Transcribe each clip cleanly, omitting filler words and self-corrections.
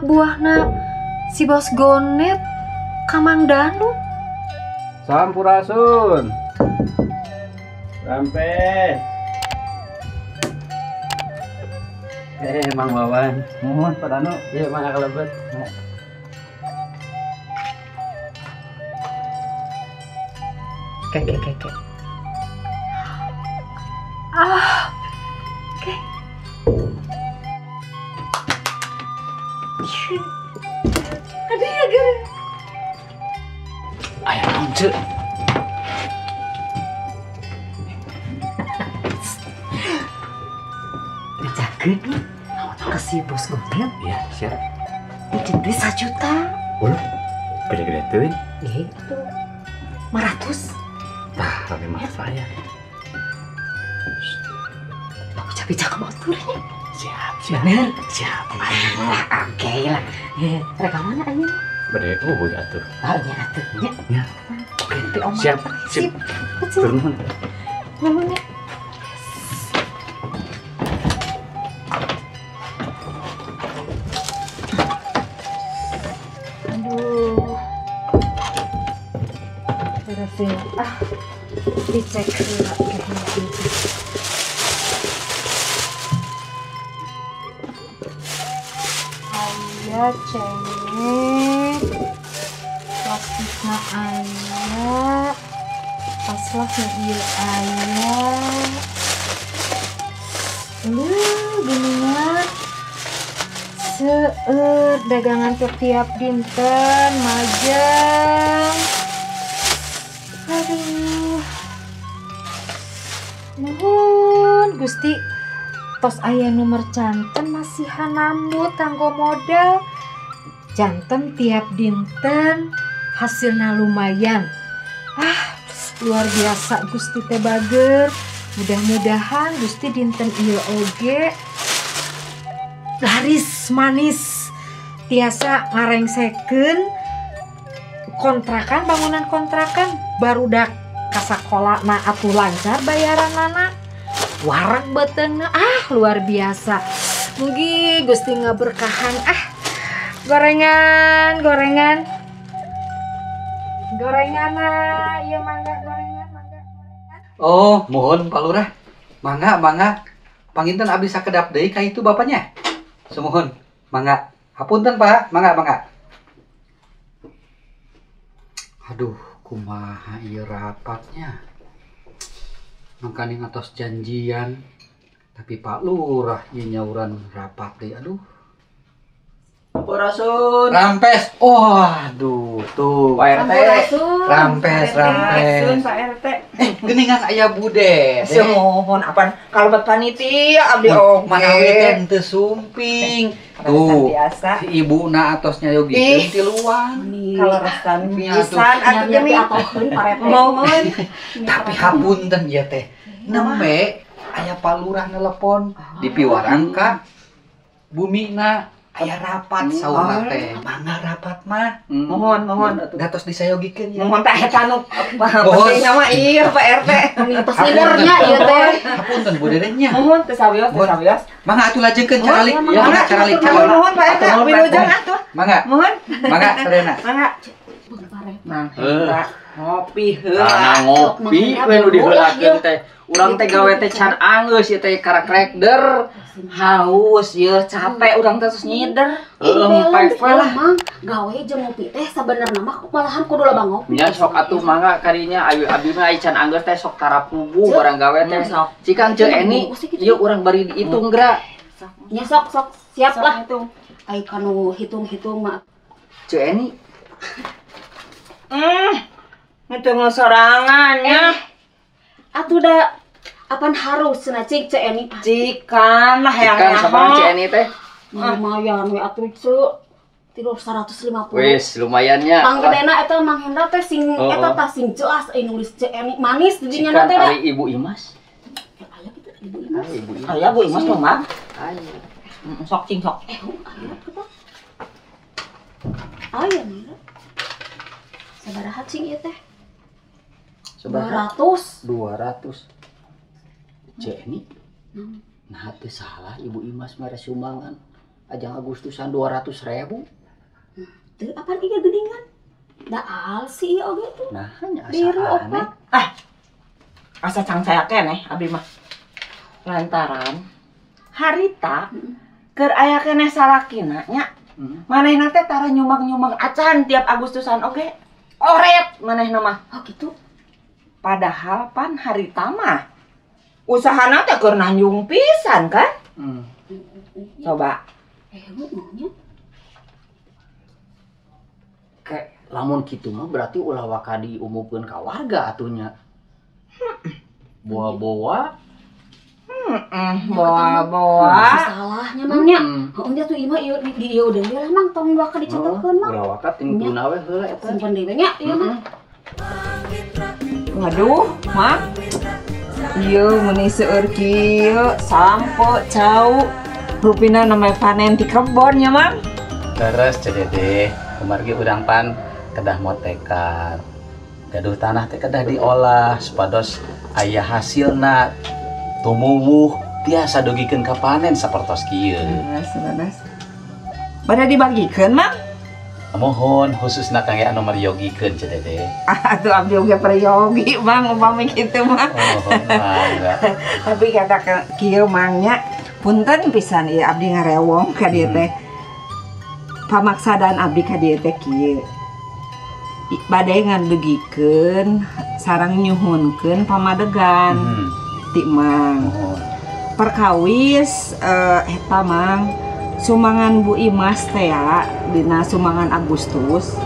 anak buahna si Bos Gonet Kamang Danu. Sampurasun. Sampai. Mang Wawan. Mohon Pak Danu. Iya, Mang kalebet. Kek. Kek. Ada ya gara. Aya naon, Ceu? Dijakeun ke si Bos Gonet. Iya, siap. Bikin duit 1 juta. Ulah. Gede-gede teuing. Gitu. 500. Tah, tapi mah saya. Mau capek ke motornya. Siap. Bener. Siap. Oke lah. Rekamannya aja. Bade atuh. Oh iya atuh. Ya. Oke, Om. Siap. Turun. Namanya. Aduh. Beresin. Dicek dulu kayaknya. Aya cengek. Plastikna aya. Paslah mobil aya. Gininya seueur dagangan tiap dinten majang. Aduh. Nuhun Gusti. Tos aya nomor janten masih hanambut kanggo modal. Janten tiap dinten hasilnya lumayan. Luar biasa Gusti teh bager. Mudah-mudahan Gusti dinten ieu oge laris manis tiasa ngarengsekeun kontrakan, bangunan kontrakan barudak ka sakolana atuh lancar bayaranana. Wareg beteungna luar biasa. Mugi Gusti ngaberkahan. Gorengan. Ieu mangga gorengan. Oh, mohon Pak Lurah. Mangga. Panginten abdi sakedap deui ka itu bapaknya. Sumohon. Mangga. Hapunten Pak. Mangga. Aduh, kumaha ieu rapatnya. Mangkani ngatos janjian. Tapi Pak Lurah ieu nyauran rapat deui. Aduh. Sampurasun. Rampes. Oh, aduh, tuh. Pak RT. Rampes. Pak RT. Geningan aya Bude. Semohon apaan kalebet panitia abdi oge. Manawi teh teu sumping. Tuh. Biasa. Si ibuna atosnya yogikeun ti luang. Kaleresan pisan atuh geuning. Mohon. Tapi hapunten ieu teh. Nembe aya Pak Lurah nelepon dipiwarang ka bumina. Aya rapat saurna teh. Mangga rapat mah. Mohon. Gatos disayogikeun ya. Mohon teh eta nu penting nama ieu Pak RT. Tos lidernya ieu teh. Hapunten Bude nya. Mohon teh sawios. Mangga atuh lajengkeun caralik. Mangga caralik. Mohon Pak RT wilujeng atuh. Mangga. Mohon. Mangga sadayana. Mangga. Mang ngopi Karena heula. ngopi we nu diheulakeun teh. Urang teh gawe teh can angeus ieu teh karakrekder. Haus ieu capek urang teh terus nyider. Empek lah. Mang, gawe jeung ngopi teh sabenerna mah malahan kudu loba ngopi. Nya sok atuh mangga kadinya abi mah ai can anggeus teh sok tarapubu barang gawe teh. Cikan Ceu Eni, ieu urang bari diitung gra. Ya sok siap lah. Ai kanu hitung-hitung mah. Ceu Eni. Itu sorangannya. Atuh da apan harus cenah cik Ceu Eni. Cikan lah yang Cikan sama Ceu Eni teh. Lumayan we atuh Ceu. Tidur 150. Wis lumayannya. Mang gedena eta Mang Hendra teh sing eta tah sing jelas nulis Ceu Eni manis di dinya Cikan teh da. ari Ibu Imas. Aya kitu Ibu Imas. Ibu Imas. Aya Bu Imas mah mah. Aya. Sok cing sok. Aya Mang. Sabaraha cing ieu teh? Sabaraha? 200. 200. Ceu Eni. Nah teu salah Ibu Imas mere sumbangan. Ajang Agustusan 200.000. Teu apaan ieu geuningan? Da al sih ieu oge tuh. Nah, hanya Biru asa opat. aneh. Asa cang saya keneh abdi mah. Lantaran harita keur aya keneh salakina nya. Manehna teh tara nyumbang-nyumbang acan tiap Agustusan oge. Oret manehna mah. Oh gitu. Padahal pan harita mah usahana teh keur nanjung pisan kan? Coba Maunya. Kayak lamun kitu mah berarti ulah waka diumumkeun ka warga atunya. Boa-boa. Boa-boa. Salahnya mangnya. Heunya tuh ieu mah ieu di ieu deui lah mang tong waka dicatatkeun mah. Ulah waka tingtuna we heula eta. Simpen deui nya ieu mah. Waduh, Mak. Ieu meuni seueur kieu sampo cau. Rupina namanya panen di kebon ya, Mang. Terus cedede kumargi urang pan kedah motekar. Gaduh tanah teh kedah diolah supados aya hasilna tumuwuh tiasa dogikeun ka panen sapertos kieu. Beres. Bade dibagikeun, Mang. Mohon khususna kangge anu mariogikeun cedede. Atuh abdi oge prayogi, Mang, upami kitu mah. Mohon mangga. Tapi kata kieu Mangnya punten pisan ieu abdi ngarewong ka dieu teh. Pamaksadaan abdi ka dieu teh kieu. Bade ngadegikeun sareng nyuhunkeun pamadegan. Ti Mang. Perkawis eta Mang sumangan Bu Imas teh ya dina sumangan Agustus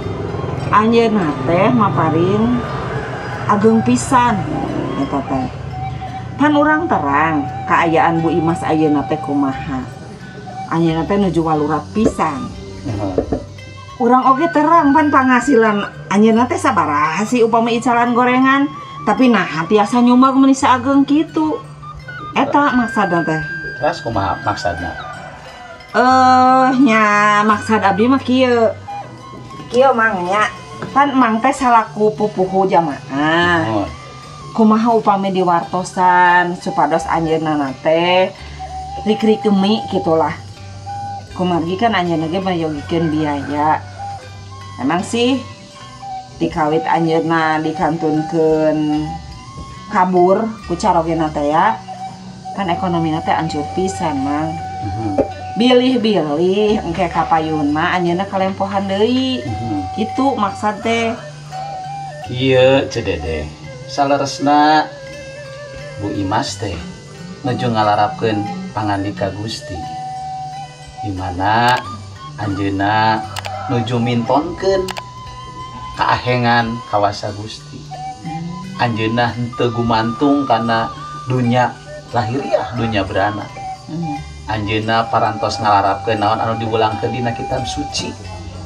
anjeunna teh maparin ageng pisan eta teh. Pan urang terang kaayaan Bu Imas ayeuna teh kumaha. Anjeunna teh nuju walurat pisan. Urang oge terang pan penghasilan anjeunna teh sabaraha sih upami icalan gorengan, tapi nah tiasa nyumbang meuni saageng kitu. Eta maksudna teh. Terus kumaha maksudna? Nya maksud abdi mah kieu. Kieu Mangnya. Pan Mang teh salaku pupuhu jamaah. Kumaha upami diwartosan supados anjeunna teh rik-rik gemi gitulah. Kumargi kan anjeunna ge mayogikeun biaya. Emang sih dikawit anjeunna dikantunkeun kabur ku carogena teh ya. Kan ekonomina teh ancur pisan, Mang. Bilih-bilih engke kapayunna anjeunna kalempohan deui. Kitu maksud teh. Kieu cedede. Saleresna Bu Imas teh nuju ngalarapkeun pangandika Gusti. Di mana anjeunna nuju mintonkeun kaahengan kawasa Gusti. Anjeunna henteu gumantung kana dunya lahiriah, dunya beranak. Anjeunna parantos ngalarapkeun naon anu diwulangkeun dina kitab suci,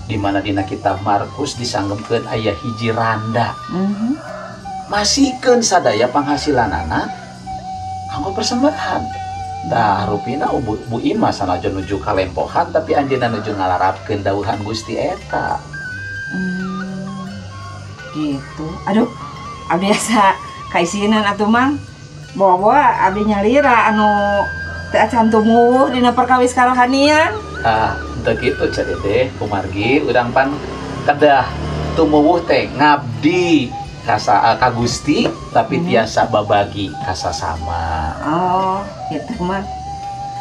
di mana dina kitab Markus disanggepkeun aya hiji randa. Masihkeun sadaya penghasilanana kanggo persembahan. Dah rupina Bu Imas sanajan nuju kalempohan tapi anjeunna nuju ngalarapkeun dawuhan Gusti eta. Gitu. Aduh, abdi asa kaisinan atuh Mang. Bawa-bawa abdi nyalira anu teu acan tumuwuh dina perkawis karohanian. Teu kitu cedede kumargi urang pan kedah tumuwuh teh ngabdi ka Gusti tapi tiasa babagi ka sasama. Oh, kitu mah.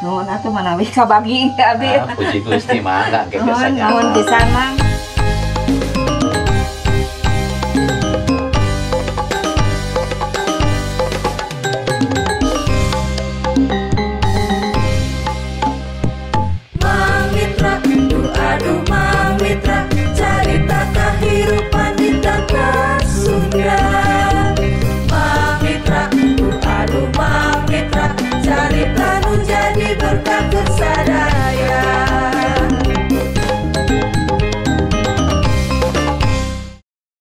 Nuhun atuh manawi kabagi abdi. Puji Gusti mangga engke biasanya. Nuhun pisan Mang.